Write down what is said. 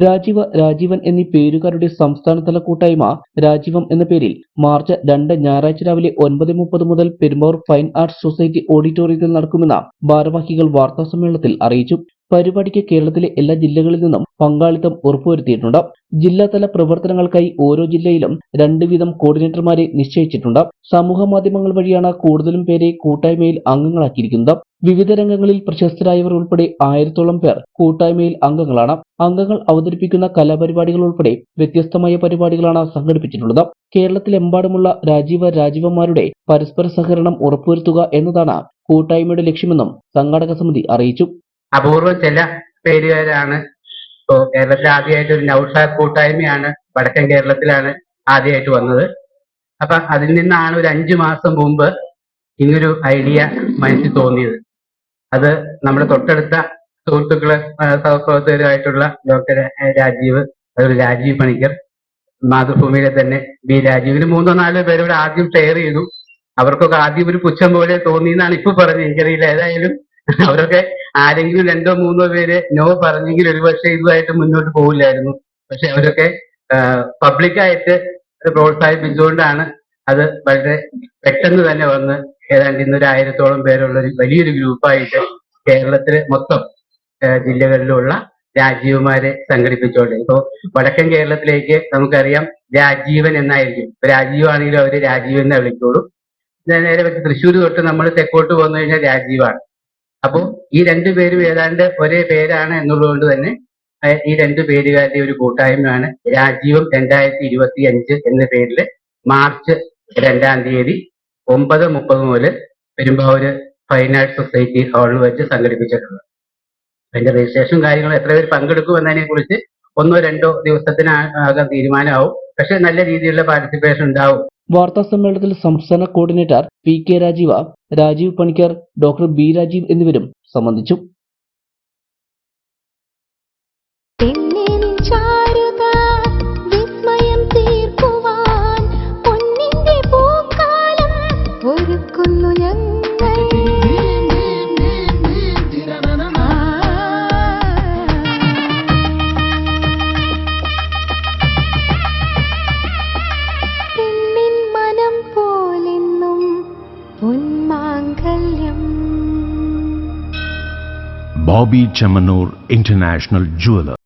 രാജീവൻ എന്നീ പേരുകാരുടെ സംസ്ഥാനതല കൂട്ടായ്മ രാജീവം എന്ന പേരിൽ മാർച്ച് 2 ഞായറാഴ്ച രാവിലെ 9:30 മുതൽ പെരുമ്പാവൂർ ഫൈൻ ആർട്സ് സൊസൈറ്റി ഓഡിറ്റോറിയത്തിൽ നടക്കുമെന്ന് ഭാരവാഹികൾ വാർത്താസമ്മേളനത്തിൽ അറിയിച്ചു. പരിപാടിക്ക് കേരളത്തിലെ എല്ലാ ജില്ലകളിൽ നിന്നും പങ്കാളിത്തം ഉറപ്പുവരുത്തിയിട്ടുണ്ട്. ജില്ലാതല പ്രവർത്തനങ്ങൾക്കായി ഓരോ ജില്ലയിലും 2 വീതം കോർഡിനേറ്റർമാരെ നിശ്ചയിച്ചിട്ടുണ്ട്. സമൂഹമാധ്യമങ്ങൾ വഴിയാണ് കൂടുതലും പേരെ കൂട്ടായ്മയിൽ അംഗങ്ങളാക്കിയിരിക്കുന്നത്. വിവിധ രംഗങ്ങളിൽ പ്രശസ്തരായവർ ഉൾപ്പെടെ 1000-ഓളം പേർ കൂട്ടായ്മയിൽ അംഗങ്ങളാണ്. അംഗങ്ങൾ അവതരിപ്പിക്കുന്ന കലാപരിപാടികൾ ഉൾപ്പെടെ വ്യത്യസ്തമായ പരിപാടികളാണ് സംഘടിപ്പിച്ചിട്ടുള്ളത്. കേരളത്തിലെമ്പാടുമുള്ള രാജീവന്മാരുടെ പരസ്പര സഹകരണം ഉറപ്പുവരുത്തുക എന്നതാണ് കൂട്ടായ്മയുടെ ലക്ഷ്യമെന്നും സംഘാടക സമിതി അറിയിച്ചു. അപൂർവം ചില പേരുകാരാണ് ഇപ്പോൾ കേരളത്തിൽ ആദ്യമായിട്ട് ഒരു നൗഷാദ് കൂട്ടായ്മയാണ് വടക്കൻ കേരളത്തിലാണ് ആദ്യമായിട്ട് വന്നത്. അപ്പൊ അതിൽ നിന്നാണ് ഒരു 5 മാസം മുമ്പ് ഇങ്ങനൊരു ഐഡിയ മനസ്സിൽ തോന്നിയത്. അത് നമ്മുടെ തൊട്ടടുത്ത സുഹൃത്തുക്കള് സഹപ്രവർത്തകരുമായിട്ടുള്ള ഡോക്ടർ രാജീവ്, അതുപോലെ രാജീവ് പണിക്കർ, മാതൃഭൂമിയിലെ തന്നെ ബി രാജീവിന് 3-4 പേരോട് ആദ്യം ഷെയർ ചെയ്തു. അവർക്കൊക്കെ ആദ്യം ഒരു പുച്ഛം പോലെ തോന്നി എന്നാണ് ഇപ്പൊ പറഞ്ഞത്. എനിക്കറിയില്ല, ഏതായാലും അവരൊക്കെ ആരെങ്കിലും 2-3 പേര് നോ പറഞ്ഞെങ്കിൽ ഒരുപക്ഷെ ഇതുമായിട്ട് മുന്നോട്ട് പോകില്ലായിരുന്നു. പക്ഷെ അവരൊക്കെ പബ്ലിക്കായിട്ട് പ്രോത്സാഹിപ്പിച്ചുകൊണ്ടാണ് അത് വളരെ പെട്ടെന്ന് തന്നെ വന്ന് ഏതാണ്ട് ഇന്നൊരു 1000-ഓളം പേരുള്ള ഒരു വലിയൊരു ഗ്രൂപ്പായിട്ട് കേരളത്തിലെ മൊത്തം ജില്ലകളിലുള്ള രാജീവന്മാരെ സംഘടിപ്പിച്ചുകൊണ്ട് ഇപ്പോൾ വടക്കൻ കേരളത്തിലേക്ക് നമുക്കറിയാം രാജീവൻ എന്നായിരിക്കും. ഇപ്പൊ രാജീവ് ആണെങ്കിലും അവര് രാജീവൻ എന്നാ വിളിക്കോളൂ. നേരെ വെച്ച് തൃശ്ശൂർ തൊട്ട് നമ്മൾ തെക്കോട്ട് പോന്നു കഴിഞ്ഞാൽ രാജീവാണ്. അപ്പോൾ ഈ 2 പേരും ഏതാണ്ട് ഒരേ പേരാണ് എന്നുള്ളതുകൊണ്ട് തന്നെ ഈ 2 പേരുകാരുടെ ഒരു കൂട്ടായ്മയാണ് രാജീവം 2025 എന്ന പേരിൽ മാർച്ച് 2-ാം തീയതി 9:30 മുതൽ പെരുമ്പാവൂര് ഫൈൻ ആർട്സ് സൊസൈറ്റി ഹാളിൽ വെച്ച് സംഘടിപ്പിച്ചിട്ടുള്ളത്. അതിന്റെ രജിസ്ട്രേഷൻ കാര്യങ്ങൾ എത്ര പേര് പങ്കെടുക്കും എന്നതിനെ കുറിച്ച് 1-2 ദിവസത്തിനകം തീരുമാനമാവും. പക്ഷെ നല്ല രീതിയിലുള്ള പാർട്ടിസിപ്പേഷൻ ഉണ്ടാവും. വാർത്താസമ്മേളനത്തിൽ സംസ്ഥാന coordinator PK Rajeeva, Rajeev Panicker, doctor B Rajeev എന്നിവരും സംബന്ധിച്ചു. Bobby Chamanur International Jeweler.